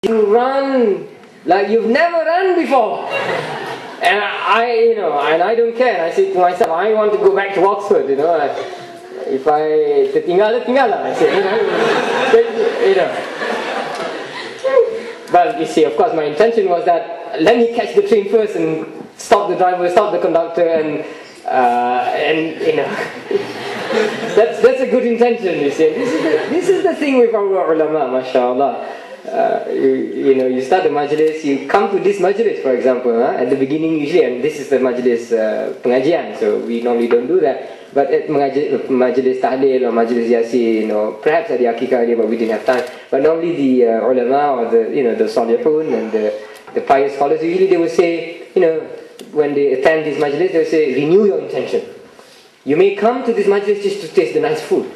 You run like you've never run before. And I don't care. And I say to myself, I want to go back to Oxford, if I tertinggal, I say, But you see, of course, my intention was that let me catch the train first and stop the driver, stop the conductor, and that's a good intention. You see, this is the thing with our ulama, mashallah. You start the majlis, you come to this majlis, for example, at the beginning usually, and this is the majlis pengajian, so we normally don't do that. But at majlis tahlil or majlis yasin, or perhaps at the akikah, but we didn't have time. But normally the ulama or the salihun and the pious scholars, usually they will say, when they attend this majlis, they will say, renew your intention. You may come to this majlis just to taste the nice food.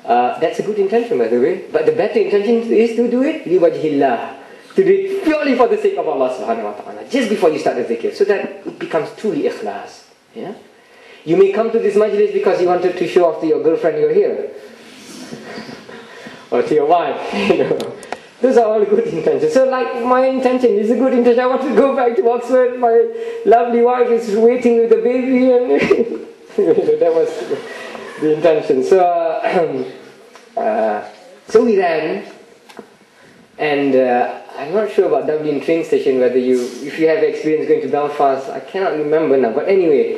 That's a good intention, by the way. But the better intention is to do it liwajhillah, to do it purely for the sake of Allah subhanahu wa ta'ala, just before you start the dhikr, so that it becomes truly ikhlas. Yeah? You may come to this majlis because you wanted to show off to your girlfriend you're here, or to your wife. Those are all good intentions. So, like, my intention is a good intention. I want to go back to Oxford. My lovely wife is waiting with the baby, and that was the intention. So, so we ran, and I'm not sure about Dublin train station, if you have experience going to Belfast, I cannot remember now. But anyway,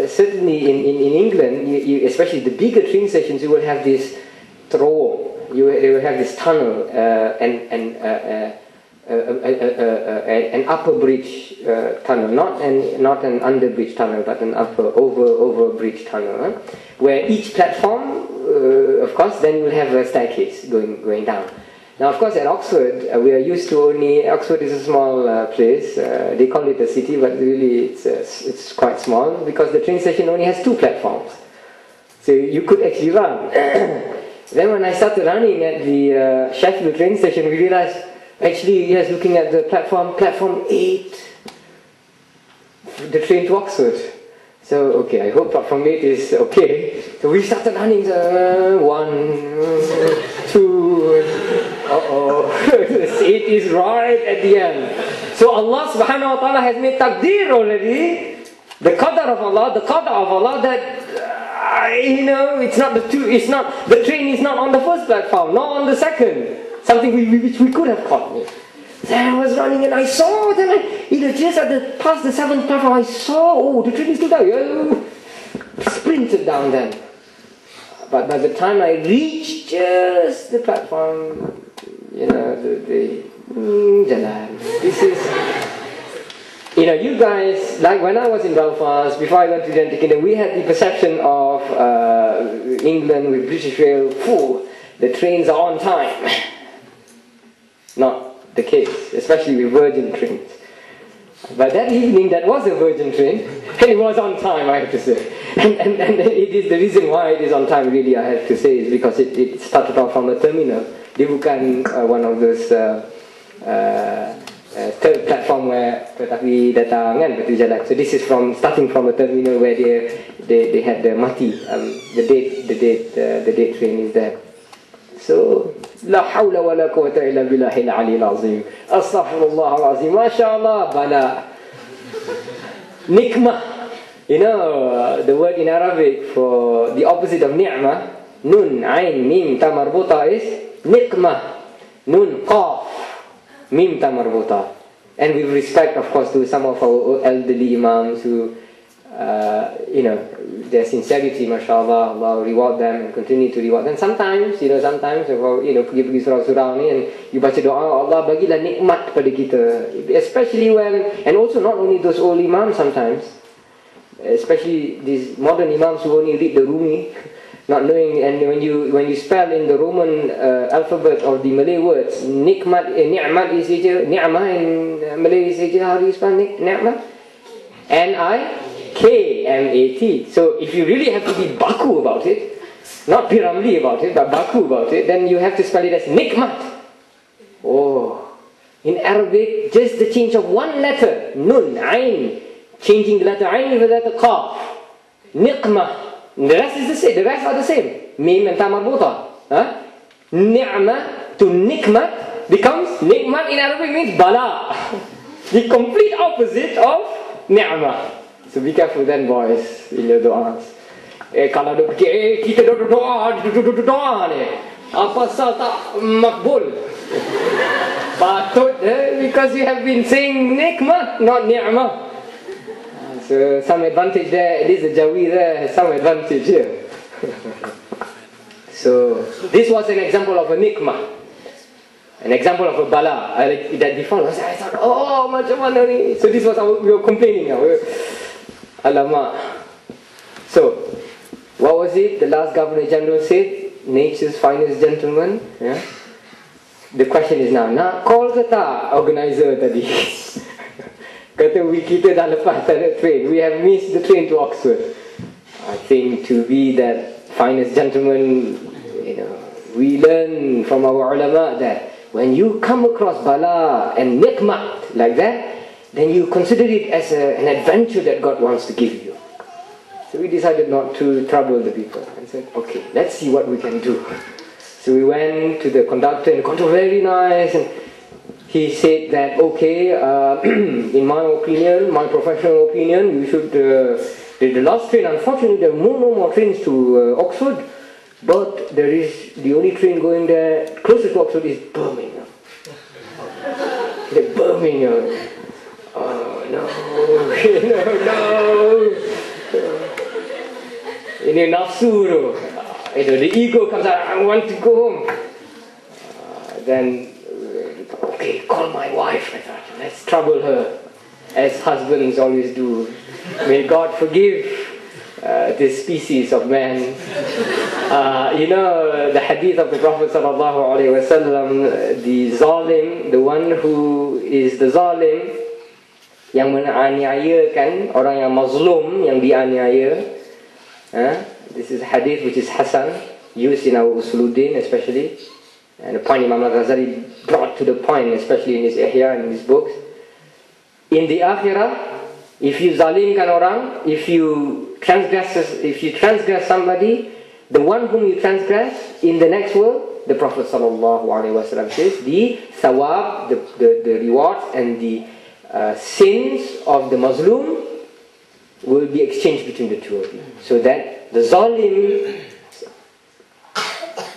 certainly in England, especially the bigger train stations, you will have this throw. They will have this tunnel and an upper bridge tunnel, not an under bridge tunnel, but an upper over bridge tunnel, where each platform, of course, then you will have a staircase going down. Now, of course, at Oxford, we are used to Oxford is a small place. They call it a city, but really it's quite small because the train station only has 2 platforms. So you could actually run. Then when I started running at the Sheffield train station, we realized, actually, yes, looking at the platform 8, the train to Oxford. So, okay, I hope platform 8 is okay. So we started running, 1, 2, 8 is right at the end. So Allah subhanahu wa ta'ala has made taqdeer already, the qadar of Allah, that the train is not on the first platform, nor on the second. Something which we could have caught. So I was running and I saw, just past the 7th platform, I saw, the train is still there. Sprinted down then. But by the time I reached just the platform, this is, you guys, like when I was in Belfast, before I went to the United Kingdom, we had the perception of England with British Rail, the trains are on time. Not the case, especially with Virgin trains. But that evening, that was a Virgin train, and it was on time, I have to say. And it is the reason why it is on time, really, I have to say, is because it started off from a terminal. Dia bukan one of those third platform where tetapi datang kan betul jalan. So this is starting from a terminal where they had the mati, the date train is there. So la hawla wa la quwwata illa billahi al-ali al-azim. Astaghfirullah al-azim. Mashallah, bala. Nikmah. The word in Arabic for the opposite of ni'mah, nun, ain, mim, ta marbuta is nikmah. Nun, qaf, mim, ta marbuta. And with respect, of course, to some of our elderly imams who, their sincerity, mashallah, Allah reward them and continue to reward them. Sometimes, pergi surau-surau ni and you baca doa, Allah bagilah nikmat pada kita. Especially and also not only those old imams sometimes, especially these modern imams who only read the Rumi, not knowing, and when you spell in the Roman alphabet of the Malay words, nikmat, ni'mat is ni'mah in Malay is how do you spell ni'mat? N-I-K-M-A-T. So if you really have to be baku about it, not piramli about it, but baku about it, then you have to spell it as nikmat. In Arabic, just the change of one letter, nun, ain, changing the letter ain with the letter qaf, niqmah. The rest is the same. The rest are the same. Mim and ta marbuta. Ni'mah to nikmat becomes nikmat in Arabic means bala. The complete opposite of ni'mah. So be careful then, boys, in your du'as. Kalau dia fikir, kita doa ni, apa asal tak makbul? Patut, because you have been saying nikmat, not ni'mah. So some advantage there, at least the Jawi there has some advantage here. So this was an example of a nikmah. An example of a bala. That before, I thought, oh, macam mana ni? So this was we were complaining now. Alamak. So, what was it? The last Governor General said, nature's finest gentleman. Yeah? The question is now, nak call ke tak organizer tadi? Kata kita dah lepas the train. We have missed the train to Oxford. I think to be that finest gentleman, we learn from our ulama that when you come across bala and nikmat like that, then you consider it as an adventure that God wants to give you. So we decided not to trouble the people and said, okay, let's see what we can do. So we went to the conductor, and the conductor was very nice, and he said that, okay, in my opinion, my professional opinion, you should, the last train, unfortunately there are no more trains to Oxford, but there is, the only train going there, closest to Oxford is Birmingham. Birmingham. Oh no, no. Ini nafsu tu. The ego comes out, I want to go home. Then, okay, call my wife. I thought, let's trouble her, as husbands always do. May God forgive this species of man. The hadith of the Prophet sallallahu alaihi wasallam, the zalim, the one who is the zalim, yang menganiayakan orang yang mazlum, yang dianiaya. This is a hadith which is Hasan, used in our Usuluddin especially. And the point Imam al-Ghazali brought to the point, especially in his Ihya and in his books. In the Akhirah, if you zalimkan orang, if you transgress somebody, the one whom you transgress in the next world, the Prophet sallallahu alaihi wasallam says, the thawab, the rewards and the sins of the Muslim will be exchanged between the two of you. So that the zalim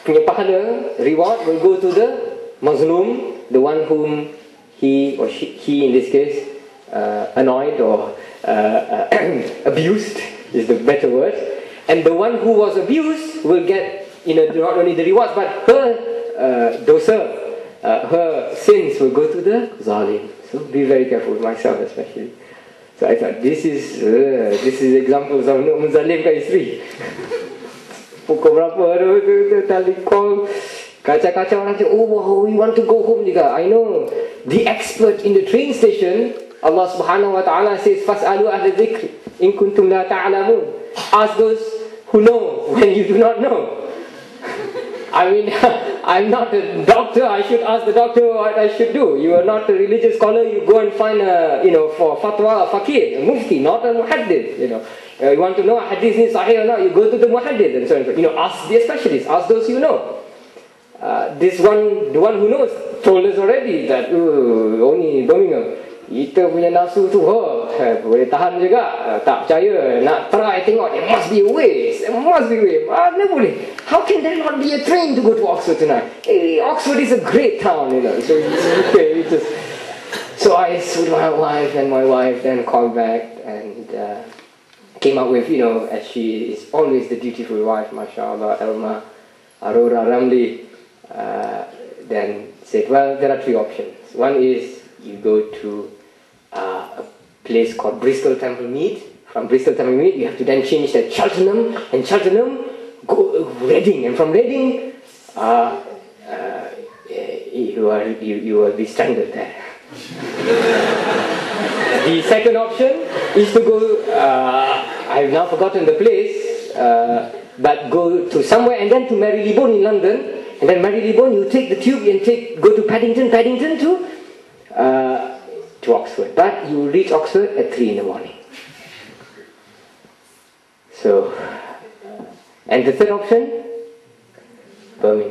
punya pahala, reward will go to the Muslim, the one whom he or he in this case annoyed or abused is the better word, and the one who was abused will get not only the rewards but her dosa, her sins will go to the zalim. So be very careful, myself especially. So I thought this is examples of nak menzalimkan isteri. Pukul berapa tu tali call, kacau-kacau orang cakap, oh wow, we want to go home juga. I know the expert in the train station, Allah subhanahu wa ta'ala says, fas'alu ahla dhikr in kuntum la ta'alamun. Ask those who know when you do not know. I mean, I'm not a doctor, I should ask the doctor what I should do. You are not a religious scholar, you go and find for fatwa, a faqih, a mufti, not a muhaddith, You want to know a hadith is sahih or not, you go to the muhaddith and so on. Ask the specialists, ask those you know. The one who knows, told us already that, only Birmingham. Kita punya nafsu tu, boleh tahan juga, tak percaya, nak try tengok, there must be a way, mana boleh, how can there not be a train to go to Oxford tonight? Hey, Oxford is a great town, so I sued my wife, and my wife then called back and came up with, as she is always the dutiful wife, mashallah, Elma, Aurora Ramli, then said, well, there are three options. One is you go to a place called Bristol Temple Mead. From Bristol Temple Mead, you have to then change at Cheltenham, and Cheltenham, go Reading, and from Reading, you will be stranded there. The second option is to go, I've now forgotten the place, but go to somewhere and then to Marylebone in London, and then Marylebone you take the tube and go to Paddington to Oxford. But you will reach Oxford at 3 in the morning. So, and the third option, Birmingham.